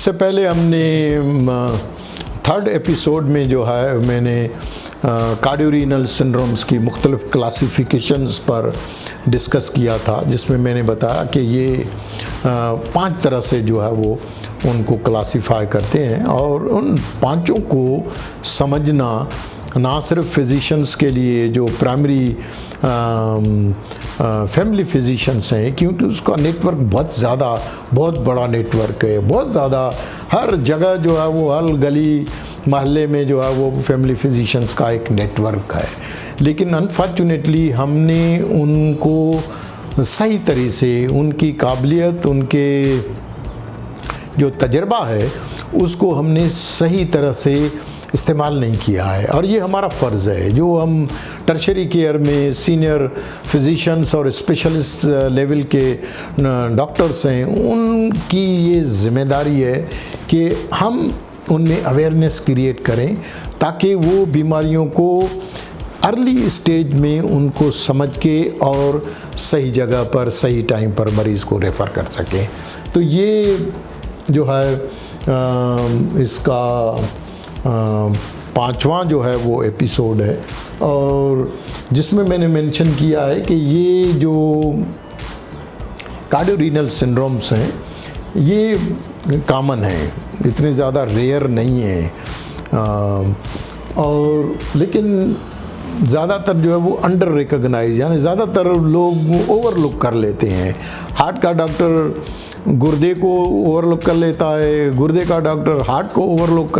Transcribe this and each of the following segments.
इससे पहले हमने थर्ड एपिसोड में जो है मैंने कार्डियोरीनल सिंड्रोम्स की मुख्तलिफ क्लासिफिकेशंस पर डिस्कस किया था, जिसमें मैंने बताया कि ये 5 तरह से जो है वो उनको क्लासिफाई करते हैं और उन पांचों को समझना ना सिर्फ फिजिशियंस के लिए जो प्राइमरी फैमिली फिजिशियंस हैं, क्योंकि उसका नेटवर्क बहुत बड़ा नेटवर्क है, बहुत ज़्यादा हर जगह जो है वो हर गली मोहल्ले में जो है वो फैमिली फिजिशियंस का एक नेटवर्क है। लेकिन अनफॉर्चुनेटली हमने उनको सही तरीके से उनकी काबिलियत, उनके जो तजर्बा है उसको हमने सही तरह से इस्तेमाल नहीं किया है। और ये हमारा फ़र्ज़ है, जो हम टर्शरी केयर में सीनियर फिजिशियंस और स्पेशलिस्ट लेवल के डॉक्टर्स हैं, उनकी ये ज़िम्मेदारी है कि हम उनमें अवेयरनेस क्रिएट करें ताकि वो बीमारियों को अर्ली स्टेज में उनको समझ के और सही जगह पर सही टाइम पर मरीज़ को रेफ़र कर सकें। तो ये जो है इसका 5वां जो है वो एपिसोड है, और जिसमें मैंने मेंशन किया है कि ये जो कार्डियोरीनल सिंड्रोम्स हैं ये कॉमन है, इतने ज़्यादा रेयर नहीं है, और लेकिन ज़्यादातर जो है वो अंडर रिकॉग्नाइज, यानी ज़्यादातर लोग ओवरलुक कर लेते हैं। हार्ट का डॉक्टर गुर्दे को ओवरलुक कर लेता है, गुर्दे का डॉक्टर हार्ट को ओवरलुक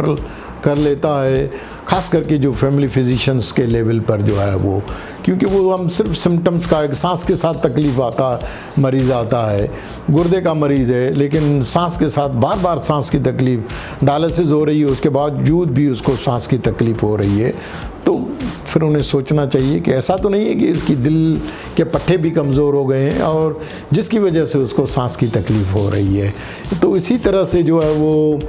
कर लेता है, ख़ास करके जो फैमिली फिजिशियंस के लेवल पर जो है वो, क्योंकि वो हम सिर्फ सिम्टम्स का, एक सांस के साथ तकलीफ़ मरीज़ आता है, गुर्दे का मरीज़ है लेकिन सांस के साथ बार बार सांस की तकलीफ़, डायलिसिस हो रही है उसके बावजूद भी उसको सांस की तकलीफ़ हो रही है, तो फिर उन्हें सोचना चाहिए कि ऐसा तो नहीं है कि इसकी दिल के पट्टे भी कमज़ोर हो गए हैं और जिसकी वजह से उसको सांस की तकलीफ़ हो रही है। तो इसी तरह से जो है वो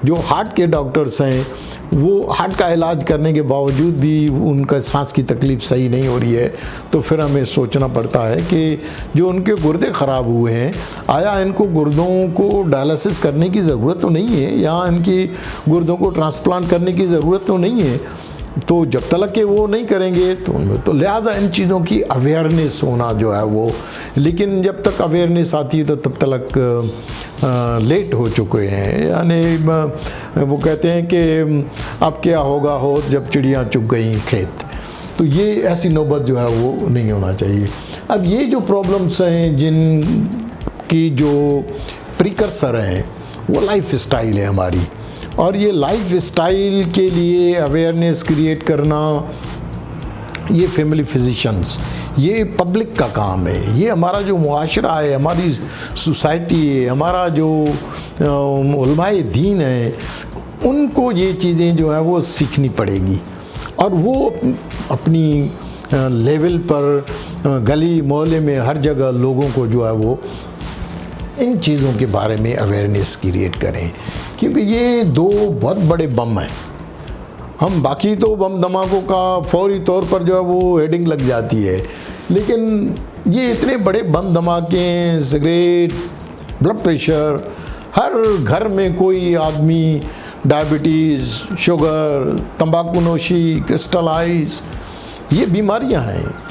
जो हार्ट के डॉक्टर्स हैं वो हार्ट का इलाज करने के बावजूद भी उनका सांस की तकलीफ़ सही नहीं हो रही है, तो फिर हमें सोचना पड़ता है कि जो उनके गुर्दे ख़राब हुए हैं, आया इनको गुर्दों को डायलिसिस करने की ज़रूरत तो नहीं है, या इनकी गुर्दों को ट्रांसप्लांट करने की ज़रूरत तो नहीं है। तो जब तक के वो नहीं करेंगे तो लिहाजा इन चीज़ों की अवेयरनेस होना जो है वो, लेकिन जब तक अवेयरनेस आती है तो तब तक लेट हो चुके हैं। यानी वो कहते हैं कि अब क्या होगा हो जब चिड़ियाँ चुग गई खेत, तो ये ऐसी नौबत जो है वो नहीं होना चाहिए। अब ये जो प्रॉब्लम्स हैं जिनकी जो प्रिकर्सर हैं वो लाइफ स्टाइल है हमारी, और ये लाइफ स्टाइल के लिए अवेयरनेस क्रिएट करना ये फैमिली फिजिशियंस, ये पब्लिक का काम है, ये हमारा जो मुआशरा है, हमारी सोसाइटी है, हमारा जो उलमाए दीन है, उनको ये चीज़ें जो है वो सीखनी पड़ेगी, और वो अपनी लेवल पर गली मोहल्ले में हर जगह लोगों को जो है वो इन चीज़ों के बारे में अवेयरनेस क्रिएट करें, क्योंकि ये 2 बहुत बड़े बम हैं। हम बाकी तो बम धमाकों का फौरी तौर पर जो है वो हेडिंग लग जाती है, लेकिन ये इतने बड़े बम धमाके, सिगरेट, ब्लड प्रेशर, हर घर में कोई आदमी डायबिटीज़, शुगर, तंबाकू नोशी, क्रिस्टलाइज, ये बीमारियां हैं।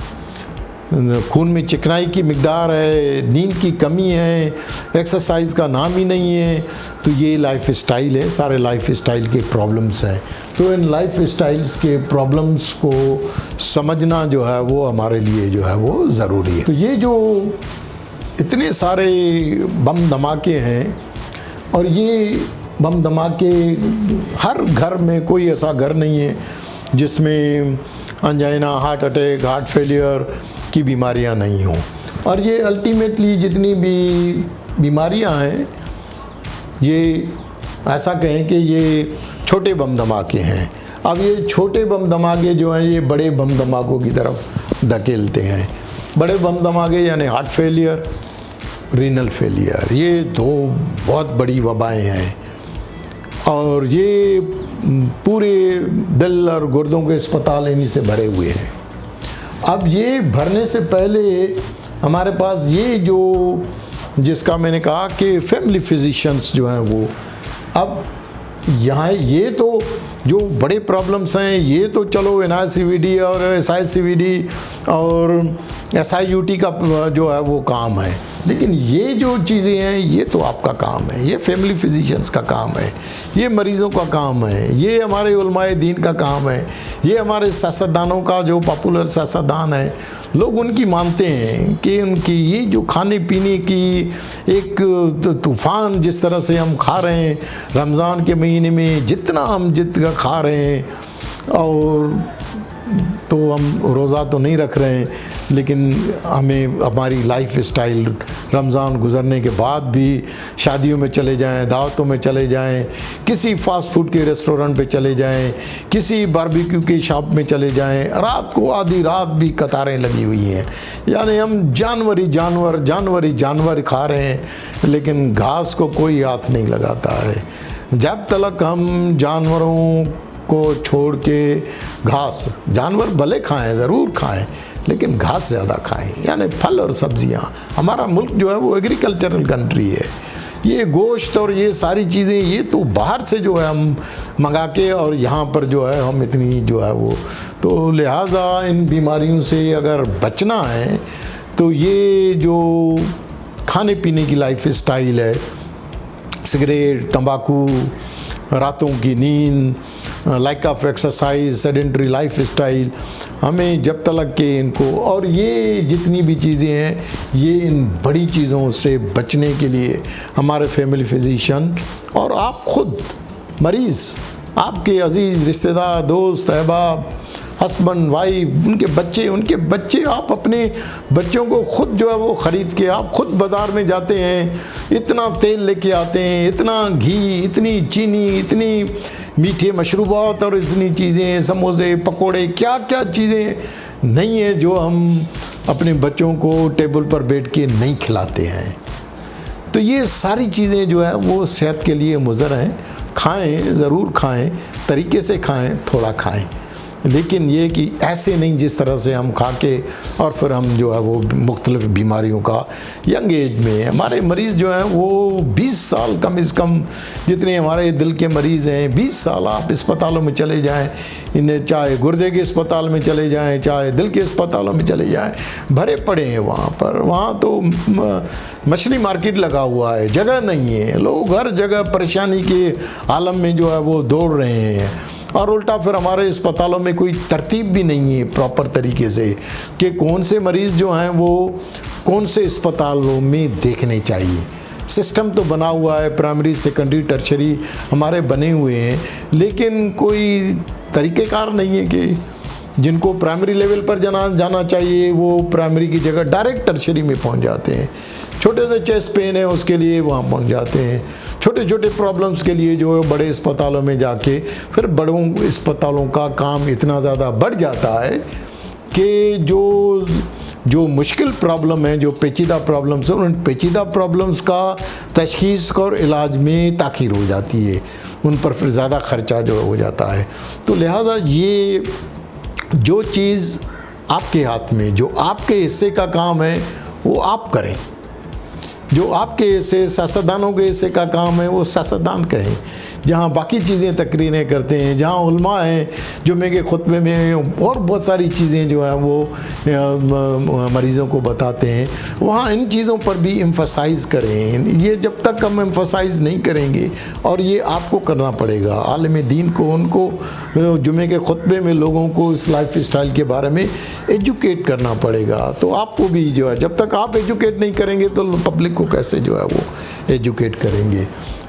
खून में चिकनाई की मिकदार है, नींद की कमी है, एक्सरसाइज का नाम ही नहीं है, तो ये लाइफ स्टाइल है, सारे लाइफ स्टाइल के प्रॉब्लम्स हैं। तो इन लाइफ स्टाइल्स के प्रॉब्लम्स को समझना जो है वो हमारे लिए जो है वो ज़रूरी है। तो ये जो इतने सारे बम धमाके हैं, और ये बम धमाके हर घर में, कोई ऐसा घर नहीं है जिसमें angina, heart attack, heart failure की बीमारियां नहीं हों, और ये अल्टीमेटली जितनी भी बीमारियां हैं ये ऐसा कहें कि ये छोटे बम धमाके हैं। अब ये छोटे बम धमाके जो हैं ये बड़े बम धमाकों की तरफ धकेलते हैं। बड़े बम धमाके यानी हार्ट फेलियर, रीनल फेलियर, ये 2 बहुत बड़ी वबाएं हैं, और ये पूरे दिल और गुर्दों के अस्पताल इन्हीं से भरे हुए हैं। अब ये भरने से पहले हमारे पास ये जो जिसका मैंने कहा कि फैमिली फिजिशियंस जो हैं वो अब यहाँ ये तो जो बड़े प्रॉब्लम्स हैं ये तो चलो NICVD और SICVD और SIUT का जो है वो काम है, लेकिन ये जो चीज़ें हैं ये तो आपका काम है, ये फैमिली फिजिशियंस का काम है, ये मरीज़ों का काम है, ये हमारे उलमाए दीन का काम है, ये हमारे सियासतदानों का जो पॉपुलर सियासतदान है लोग उनकी मानते हैं कि उनकी ये जो खाने पीने की एक तूफ़ान जिस तरह से हम खा रहे हैं रमज़ान के महीने में, जितना हम जितना खा रहे हैं, और तो हम रोज़ा तो नहीं रख रहे हैं, लेकिन हमें हमारी लाइफ स्टाइल रमज़ान गुज़रने के बाद भी शादियों में चले जाएं, दावतों में चले जाएं, किसी फास्ट फूड के रेस्टोरेंट पे चले जाएं, किसी बारबेक्यू के शॉप में चले जाएं, रात को आधी रात भी कतारें लगी हुई हैं, यानी हम जानवर खा रहे हैं, लेकिन घास को कोई हाथ नहीं लगाता है। जब तक हम जानवरों को छोड़ के घास, जानवर भले खाएं, ज़रूर खाएं, लेकिन घास ज़्यादा खाएं, यानी फल और सब्जियां। हमारा मुल्क जो है वो एग्रीकल्चरल कंट्री है, ये गोश्त और ये सारी चीज़ें ये तो बाहर से जो है हम मंगा के, और यहाँ पर जो है हम इतनी जो है वो, तो लिहाजा इन बीमारियों से अगर बचना है तो ये जो खाने पीने की लाइफ स्टाइल है, सिगरेट, तंबाकू, रातों की नींद, like of exercise, sedentary life style, हमें जब तक के इनको, और ये जितनी भी चीज़ें हैं ये इन बड़ी चीज़ों से बचने के लिए हमारे फैमिली फिजिशियन और आप खुद मरीज़, आपके अजीज़ रिश्तेदार, दोस्त, अहबाब, हस्बैंड, वाइफ, उनके बच्चे, आप अपने बच्चों को खुद जो है वो ख़रीद के, आप खुद बाज़ार में जाते हैं, इतना तेल लेके आते हैं, इतना घी, इतनी चीनी, इतनी मीठे मशरूबात और इतनी चीज़ें, समोसे, पकोड़े, क्या क्या चीज़ें नहीं है जो हम अपने बच्चों को टेबल पर बैठ के नहीं खिलाते हैं। तो ये सारी चीज़ें जो है वो सेहत के लिए मुज़र हैं। खाएं, ज़रूर खाएं, तरीके से खाएं, थोड़ा खाएं, लेकिन ये कि ऐसे नहीं जिस तरह से हम खा के और फिर हम जो है वो मुख्तलिफ बीमारियों का यंग एज में, हमारे मरीज़ जो हैं वो 20 साल कम से कम, जितने हमारे दिल के मरीज़ हैं 20 साल, आप अस्पतालों में चले जाएं, इन्हें चाहे गुर्दे के अस्पताल में चले जाएं, चाहे दिल के अस्पतालों में चले जाएं, भरे पड़े हैं वहाँ पर। वहाँ तो मछली मार्केट लगा हुआ है, जगह नहीं है, लोग हर जगह परेशानी के आलम में जो है वो दौड़ रहे हैं, और उल्टा फिर हमारे अस्पतालों में कोई तरतीब भी नहीं है प्रॉपर तरीके से कि कौन से मरीज़ जो हैं वो कौन से अस्पतालों में देखने चाहिए। सिस्टम तो बना हुआ है, प्राइमरी, सेकेंडरी, टर्शरी हमारे बने हुए हैं, लेकिन कोई तरीक़ेकार नहीं है कि जिनको प्राइमरी लेवल पर जाना चाहिए वो प्राइमरी की जगह डायरेक्ट टर्शरी में पहुंच जाते हैं। छोटे से चेस्ट पेन है उसके लिए वहाँ पहुँच जाते हैं, छोटे छोटे प्रॉब्लम्स के लिए जो है बड़े अस्पतालों में जाके, फिर बड़ों अस्पतालों का काम इतना ज़्यादा बढ़ जाता है कि जो मुश्किल प्रॉब्लम है, जो पेचीदा प्रॉब्लम्स हैं, उन पेचीदा प्रॉब्लम्स का तशख़ीस और इलाज में ताख़ीर हो जाती है, उन पर फिर ज़्यादा ख़र्चा जो हो जाता है। तो लिहाजा ये जो चीज़ आपके हाथ में, जो आपके हिस्से का काम है वो आप करें, जो आपके हिस्से सियासतदानों के हिस्से का काम है वो सियासतदान कहें। जहाँ बाकी चीज़ें तकरीरें करते हैं, जहाँ उलमा हैं जुम्मे के खुतबे में और बहुत सारी चीज़ें जो हैं वो मरीज़ों को बताते हैं, वहाँ इन चीज़ों पर भी एम्फसाइज़ करें। ये जब तक हम एम्फसाइज़ नहीं करेंगे, और ये आपको करना पड़ेगा, आलिम दीन को, उनको जुम्मे के खुतबे में लोगों को इस लाइफ स्टाइल के बारे में एजुकेट करना पड़ेगा। तो आपको भी जो है, जब तक आप एजुकेट नहीं करेंगे तो पब्लिक को कैसे जो है वो एजुकेट करेंगे।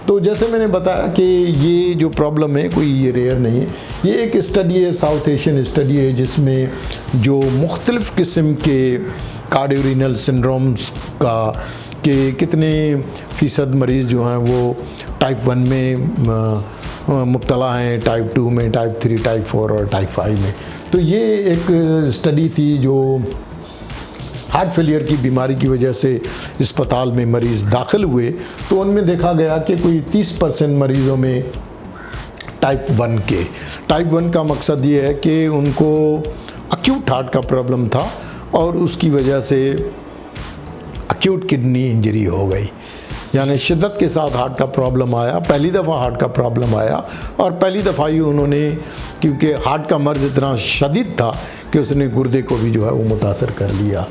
तो जैसे मैंने बताया कि ये जो प्रॉब्लम है कोई ये रेयर नहीं है, ये एक स्टडी है, साउथ एशियन स्टडी है, जिसमें जो मुख्तलिफ़ किस्म के कार्डियोरीनल सिंड्रोम्स का कि कितने फ़ीसद मरीज़ जो हैं वो टाइप 1 में मुब्तला हैं, टाइप 2 में, टाइप 3, टाइप 4 और टाइप 5 में। तो ये एक स्टडी थी जो हार्ट फेलियर की बीमारी की वजह से अस्पताल में मरीज़ दाखिल हुए, तो उनमें देखा गया कि कोई 30% मरीज़ों में टाइप 1 का मकसद ये है कि उनको अक्यूट हार्ट का प्रॉब्लम था और उसकी वजह से अक्यूट किडनी इंजरी हो गई। यानी शिद्दत के साथ हार्ट का प्रॉब्लम आया, पहली दफ़ा हार्ट का प्रॉब्लम आया और पहली दफ़ा ही उन्होंने, क्योंकि हार्ट का मर्ज़ इतना शदीद था कि उसने गुर्दे को भी जो है वो मुतासर कर लिया।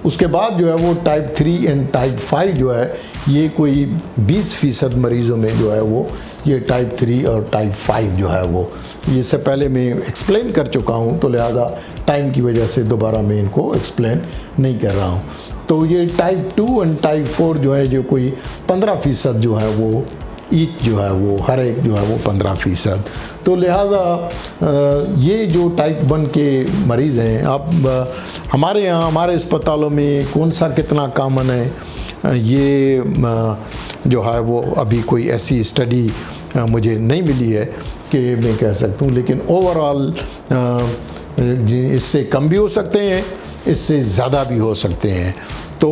उसके बाद जो है वो टाइप 3 एंड टाइप 5 जो है ये कोई 20% मरीज़ों में जो है वो ये टाइप 3 और टाइप 5 जो है वो, ये इससे पहले मैं एक्सप्लेन कर चुका हूँ, तो लिहाजा टाइम की वजह से दोबारा मैं इनको एक्सप्लेन नहीं कर रहा हूँ। तो ये टाइप 2 एंड टाइप 4 जो है जो कोई 15% जो है वो ईच जो है वो, हर एक जो है वो 15%। तो लिहाजा ये जो टाइप 1 के मरीज़ हैं, अब हमारे यहाँ हमारे अस्पतालों में कौन सा कितना कॉमन है ये जो है वो अभी कोई ऐसी स्टडी मुझे नहीं मिली है कि मैं कह सकता हूँ, लेकिन ओवरऑल इससे कम भी हो सकते हैं, इससे ज़्यादा भी हो सकते हैं। तो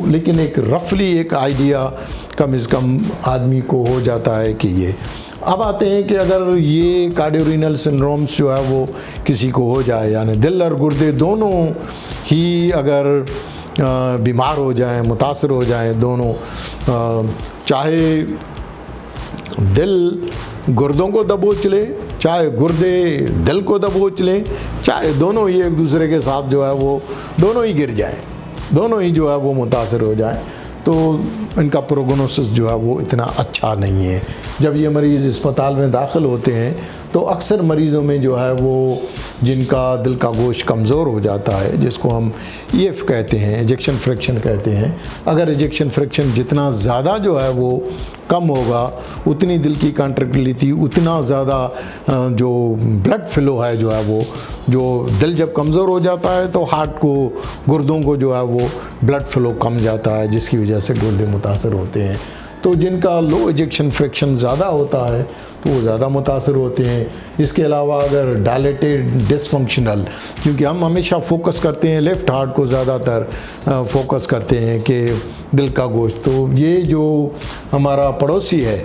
लेकिन एक रफली एक आइडिया कम से कम आदमी को हो जाता है कि ये। अब आते हैं कि अगर ये कार्डियोरीनल सिंड्रोम्स जो है वो किसी को हो जाए, यानी दिल और गुर्दे दोनों ही अगर बीमार हो जाएं, मुतासर हो जाएं दोनों, चाहे दिल गुर्दों को दबोच ले, चाहे गुर्दे दिल को दबोच लें, चाहे दोनों ही एक दूसरे के साथ जो है वो दोनों ही गिर जाएं, दोनों ही जो है वो मुतासर हो जाएं, तो इनका प्रोग्नोसिस जो है वो इतना अच्छा नहीं है। जब ये मरीज़ अस्पताल में दाखिल होते हैं तो अक्सर मरीज़ों में जो है वो जिनका दिल का गोश्त कमज़ोर हो जाता है, जिसको हम EF कहते हैं, इजेक्शन फ्रैक्शन कहते हैं, अगर इजेक्शन फ्रैक्शन जितना ज़्यादा जो है वो कम होगा, उतनी दिल की कॉन्ट्रैक्टिलिटी, उतना ज़्यादा जो ब्लड फ्लो है जो है वो, जो दिल जब कमज़ोर हो जाता है तो हार्ट को, गुर्दों को जो है वो ब्लड फ्लो कम जाता है, जिसकी वजह से गुर्दे मुतासर होते हैं। तो जिनका लो इजेक्शन फ्रैक्शन ज़्यादा होता है तो वो ज़्यादा मुतासर होते हैं। इसके अलावा अगर डायलेटेड डिसफंक्शनल, क्योंकि हम हमेशा फोकस करते हैं लेफ़्ट हार्ट को ज़्यादातर फोकस करते हैं कि दिल का गोश्त, तो ये जो हमारा पड़ोसी है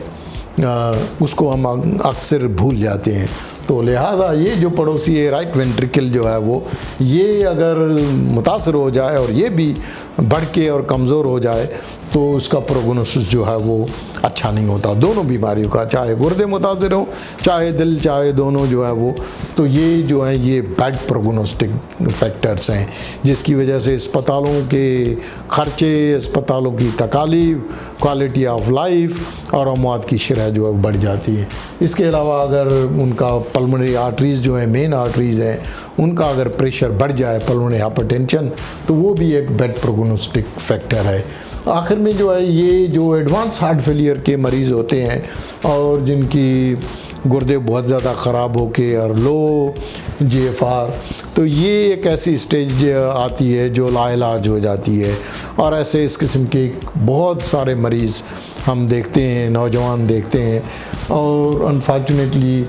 उसको हम अक्सर भूल जाते हैं। तो लिहाजा ये जो पड़ोसी है राइट वेंट्रिकल जो है वो, ये अगर मुतासर हो जाए और ये भी बढ़ के और कमज़ोर हो जाए तो उसका प्रोग्नोसिस जो है वो अच्छा नहीं होता, दोनों बीमारियों का, चाहे गुर्दे मुतासर हो, चाहे दिल, चाहे दोनों जो है वो। तो ये जो है ये बैड प्रोग्नोस्टिक फैक्टर्स हैं, जिसकी वजह से अस्पतालों के ख़र्चे, अस्पतालों की तकालीफ, क्वालिटी ऑफ लाइफ और अमवात की शरह जो है बढ़ जाती है। इसके अलावा अगर उनका पल्मोनरी आर्टरीज़ जो है, मेन आर्टरीज़ हैं, उनका अगर प्रेशर बढ़ जाए, पल्मोनरी हाइपरटेंशन, तो वो भी एक बैड प्रोग्नोस्टिक फैक्टर है। आखिर में जो है ये जो एडवांस हार्ट फेलियर के मरीज़ होते हैं और जिनकी गुर्दे बहुत ज़्यादा ख़राब होके और लो GFR, तो ये एक ऐसी स्टेज आती है जो लाइलाज हो जाती है। और ऐसे इस किस्म के बहुत सारे मरीज़ हम देखते हैं, नौजवान देखते हैं, और अनफॉर्चुनेटली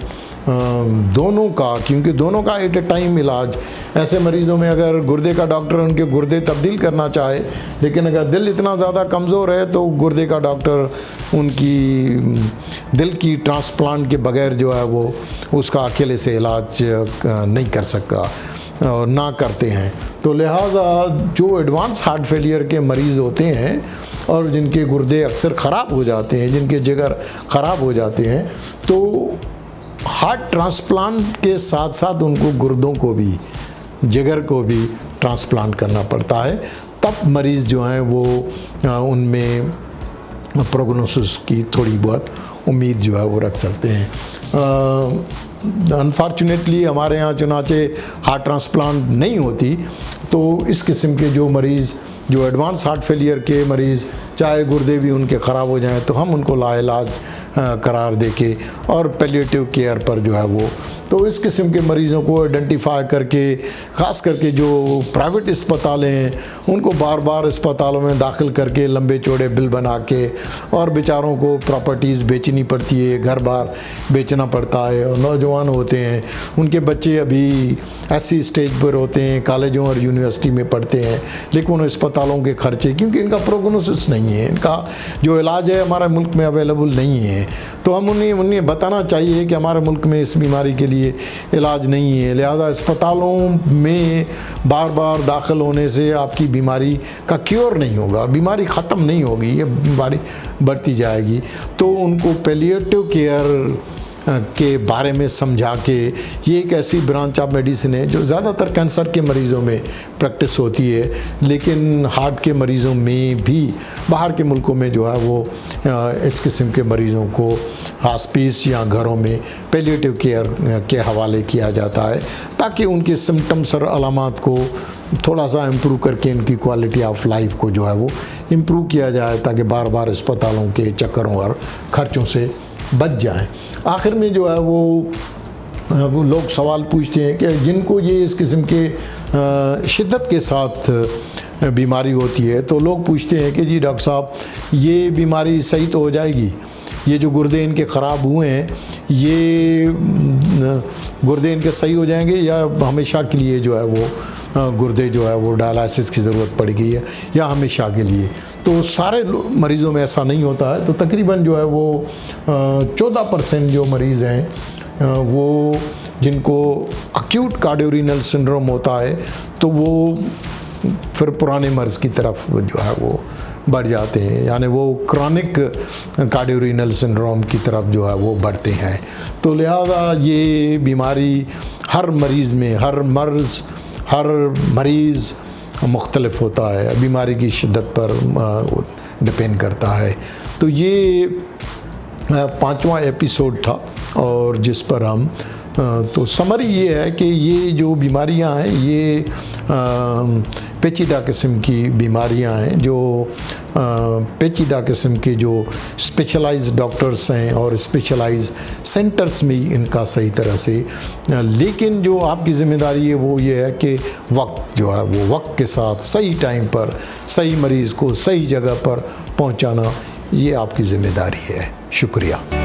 दोनों का, क्योंकि दोनों का एट ए टाइम इलाज, ऐसे मरीज़ों में अगर गुर्दे का डॉक्टर उनके गुर्दे तब्दील करना चाहे, लेकिन अगर दिल इतना ज़्यादा कमज़ोर है तो गुर्दे का डॉक्टर उनकी दिल की ट्रांसप्लांट के बगैर जो है वो उसका अकेले से इलाज नहीं कर सकता और ना करते हैं। तो लिहाजा जो एडवांस हार्ट फेलियर के मरीज़ होते हैं और जिनके गुर्दे अक्सर ख़राब हो जाते हैं, जिनके जिगर ख़राब हो जाते हैं, तो हार्ट ट्रांसप्लांट के साथ साथ उनको गुर्दों को भी, जिगर को भी ट्रांसप्लांट करना पड़ता है, तब मरीज़ जो हैं वो उनमें प्रोग्नोसिस की थोड़ी बहुत उम्मीद जो है वो रख सकते हैं। अनफॉर्चुनेटली हमारे यहाँ चुनाचे हार्ट ट्रांसप्लांट नहीं होती, तो इस किस्म के जो मरीज़, जो एडवांस हार्ट फेलियर के मरीज़, चाहे गुर्दे भी उनके ख़राब हो जाएं, तो हम उनको लाइलाज करार देके और पैलिएटिव केयर पर जो है वो, तो इस किस्म के मरीज़ों को आइडेंटिफाई करके, ख़ास करके जो प्राइवेट अस्पताल हैं उनको बार बार अस्पतालों में दाखिल करके लंबे चौड़े बिल बना के, और बेचारों को प्रॉपर्टीज़ बेचनी पड़ती है, घर बार बेचना पड़ता है, और नौजवान होते हैं, उनके बच्चे अभी ऐसी स्टेज पर होते हैं, कॉलेजों और यूनिवर्सिटी में पढ़ते हैं, लेकिन उन अस्पतालों के खर्चे, क्योंकि इनका प्रोग्नोसिस नहीं है, इनका जो इलाज है हमारे मुल्क में अवेलेबल नहीं है, तो हम उन्हें बताना चाहिए कि हमारे मुल्क में इस बीमारी के लिए लिए इलाज नहीं है। लिहाजा अस्पतालों में बार बार दाखिल होने से आपकी बीमारी का क्योर नहीं होगा, बीमारी ख़त्म नहीं होगी, ये बीमारी बढ़ती जाएगी। तो उनको पैलिएटिव केयर के बारे में समझा के, ये एक ऐसी ब्रांच ऑफ मेडिसिन है जो ज़्यादातर कैंसर के मरीज़ों में प्रैक्टिस होती है, लेकिन हार्ट के मरीज़ों में भी बाहर के मुल्कों में जो है वो इस किस्म के मरीज़ों को हॉस्पिस या घरों में पैलिएटिव केयर के हवाले किया जाता है, ताकि उनके सिम्टम्स और अलामात को थोड़ा सा इम्प्रूव करके इनकी क्वालिटी ऑफ लाइफ को जो है वो इम्प्रूव किया जाए, ताकि बार बार अस्पतालों के चक्करों और ख़र्चों से बच जाएं। आखिर में जो है वो लोग सवाल पूछते हैं कि जिनको ये इस किस्म के शिद्दत के साथ बीमारी होती है, तो लोग पूछते हैं कि जी डॉक्टर साहब, ये बीमारी सही तो हो जाएगी, ये जो गुर्दे इनके ख़राब हुए हैं, ये गुर्दे इनके सही हो जाएंगे या हमेशा के लिए जो है वो गुर्दे जो है वो डायलिसिस की ज़रूरत पड़ेगी है या हमेशा के लिए? तो सारे मरीज़ों में ऐसा नहीं होता है। तो तकरीबन जो है वो 14% जो मरीज़ हैं वो जिनको अक्यूट कार्डियोरीनल सिंड्रोम होता है, तो वो फिर पुराने मर्ज़ की तरफ जो है वो बढ़ जाते हैं, यानी वो क्रॉनिक कार्डियोरीनल सिंड्रोम की तरफ जो है वो बढ़ते हैं। तो लिहाजा ये बीमारी हर मरीज़ में, हर मरीज़ मुख्तलिफ होता है, बीमारी की शिद्दत पर डिपेंड करता है। तो ये 5वां एपिसोड था और जिस पर हम तो समरी ये है कि ये जो बीमारियां हैं ये पेचीदा किस्म की बीमारियां हैं, जो पेचीदा किस्म के जो स्पेशलाइज्ड डॉक्टर्स हैं और स्पेशलाइज्ड सेंटर्स में इनका सही तरह से, लेकिन जो आपकी ज़िम्मेदारी है वो ये है कि वक्त जो है वो वक्त के साथ सही टाइम पर सही मरीज़ को सही जगह पर पहुंचाना, ये आपकी ज़िम्मेदारी है। शुक्रिया।